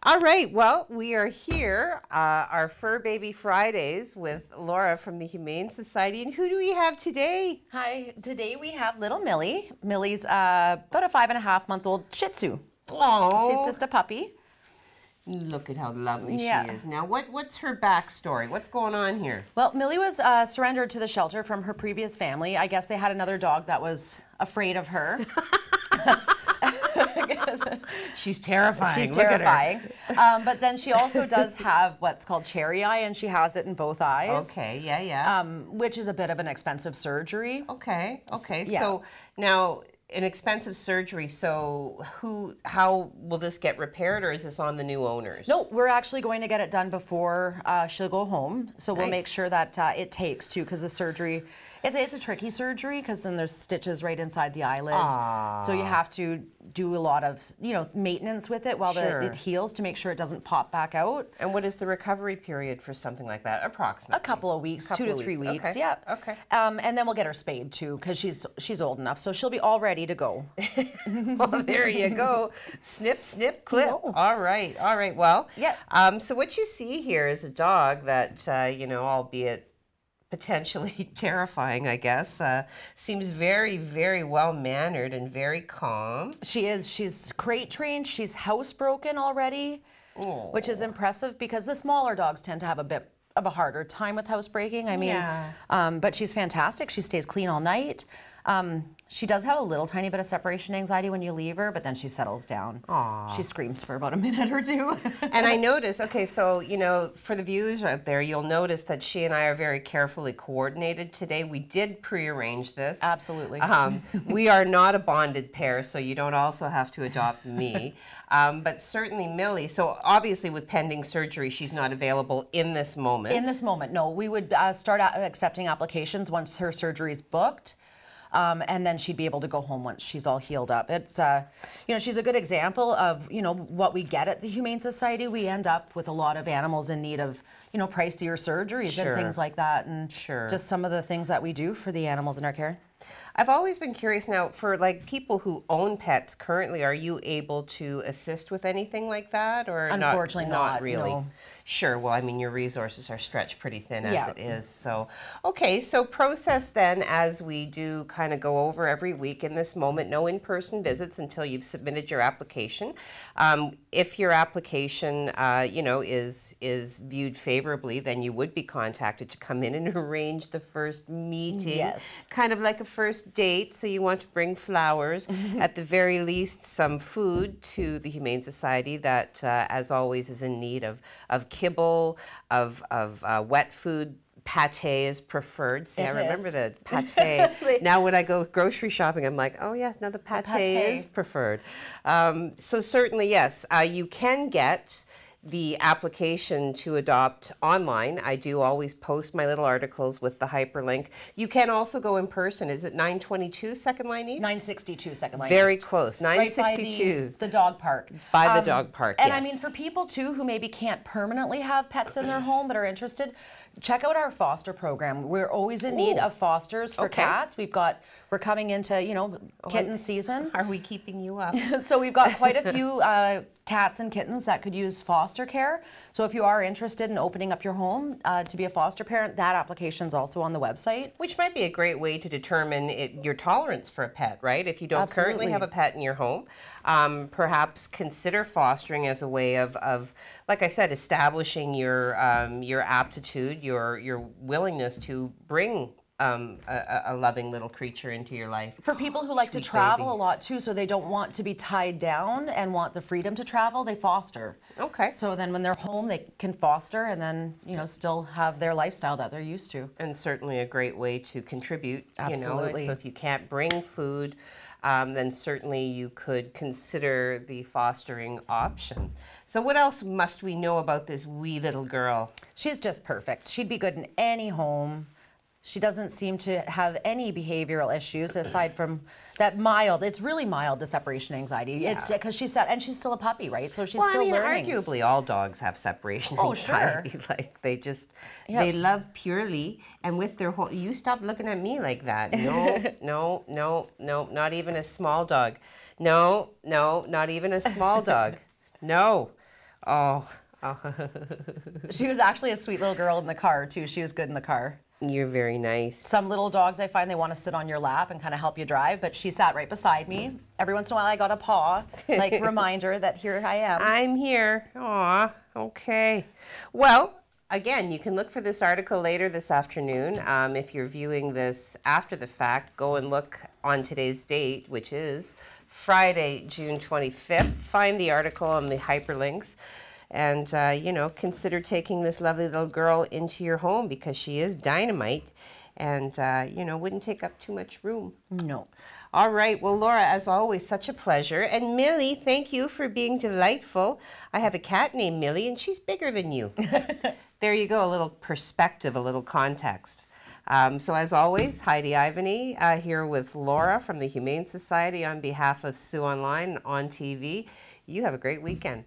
All right, well, we are here, our Fur Baby Fridays with Laura from the Humane Society. And who do we have today? Hi, today we have little Millie. Millie's about a 5.5-month-old Shih Tzu. Oh, She's just a puppy. look at how lovely Yeah. she is. Now, what's her backstory? What's going on here? Well, Millie was surrendered to the shelter from her previous family. I guess they had another dog that was afraid of her. She's terrifying. She's Look at her. terrifying. But then she also does have what's called cherry eye, and she has it in both eyes. Okay, yeah. Which is a bit of an expensive surgery. Okay. Yeah. So now, an expensive surgery. So how will this get repaired, or is this on the new owners? No, we're actually going to get it done before she'll go home. So we'll make Nice. sure that it takes too, because the surgery, it's a tricky surgery because then there's stitches right inside the eyelid. So you have to do a lot of maintenance with it while Sure. it heals to make sure it doesn't pop back out. And what is the recovery period for something like that, approximately? A couple of weeks, Couple 2 of to 3 weeks. weeks. Okay. Yeah. Okay. And then we'll get her spayed too, because she's old enough, so she'll be all ready to go. Well, there you go. Snip, snip, clip. No. All right. Well, Yeah. so what you see here is a dog that, albeit potentially terrifying, I guess, seems very, very well-mannered and very calm. She is. She's crate trained. She's housebroken already, which is impressive because the smaller dogs tend to have a bit of a harder time with housebreaking. I mean, Yeah. But she's fantastic. She stays clean all night. She does have a little tiny bit of separation anxiety when you leave her, but then she settles down. She screams for about a minute or two. And I notice, okay, so, for the viewers out there, you'll notice that she and I are very carefully coordinated today. We did pre-arrange this. Absolutely. We are not a bonded pair, so you don't also have to adopt me. But certainly Millie, so obviously with pending surgery, she's not available in this moment. In this moment, no. We would start accepting applications once her surgery's booked. And then she'd be able to go home once she's all healed up. It's, she's a good example of, what we get at the Humane Society. We end up with a lot of animals in need of, pricier surgeries Sure. and things like that. And Sure. just some of the things that we do for the animals in our care. I've always been curious now, for like people who own pets currently, are you able to assist with anything like that, or Unfortunately not not, really? no. Sure. Well, I mean, your resources are stretched pretty thin as Yeah. it is. So, okay. So process then, as we do kind of go over every week in this moment, no in-person visits until you've submitted your application. If your application, is viewed favorably, then you would be contacted to come in and arrange the first meeting. Yes. Kind of like a first date. So you want to bring flowers, at the very least, some food to the Humane Society that, as always, is in need of kibble, of wet food. Pate is preferred. See, I It remember is. the pate. Now when I go grocery shopping, I'm like, oh yes, now the pate is preferred. So certainly, yes, you can get the application to adopt online. I do always post my little articles with the hyperlink. You can also go in person. Is it 922 Second Line East? 962 Second Line Very East. close. Right 962. by the dog park. By the dog park, And yes. I mean, for people too who maybe can't permanently have pets in their home but are interested, check out our foster program. We're always in need of fosters for Okay. cats. We're coming into, kitten season. Are we keeping you up? So we've got quite a few cats and kittens that could use foster care. So if you are interested in opening up your home to be a foster parent, that application's also on the website. Which might be a great way to determine your tolerance for a pet, right? If you don't currently Absolutely. have a pet in your home, perhaps consider fostering as a way of, like I said, establishing your aptitude, your willingness to bring a loving little creature into your life. For people who like to travel a lot too, so they don't want to be tied down and want the freedom to travel, they foster. Okay. So then when they're home, they can foster and then, still have their lifestyle that they're used to. And certainly a great way to contribute. Absolutely. So if you can't bring food, then certainly you could consider the fostering option. So what else must we know about this wee little girl? She's just perfect. She'd be good in any home. She doesn't seem to have any behavioral issues aside from that mild, it's really mild, the separation anxiety. Yeah. It's because she's still a puppy, right? So she's still I mean, learning. arguably all dogs have separation Oh, anxiety. sure. Like they just, Yep. they love purely, and with their whole, you stop looking at me like that. No, no, not even a small dog. No, not even a small dog. No. Oh. She was actually a sweet little girl in the car, too. She was good in the car. You're very nice. Some little dogs, I find, they want to sit on your lap and kind of help you drive, but she sat right beside me. Every once in a while, I got a paw, like reminder that here I am. I'm here. Aw, okay. Well, again, you can look for this article later this afternoon. If you're viewing this after the fact, go and look on today's date, which is Friday, June 25th. Find the article on the hyperlinks. And, you know, consider taking this lovely little girl into your home because she is dynamite and, you know, wouldn't take up too much room. No. All right. Well, Laura, as always, such a pleasure. And Millie, thank you for being delightful. I have a cat named Millie, and she's bigger than you. There you go, a little perspective, a little context. So as always, Heidi Ivany here with Laura from the Humane Society on behalf of Sue Online on TV. You have a great weekend.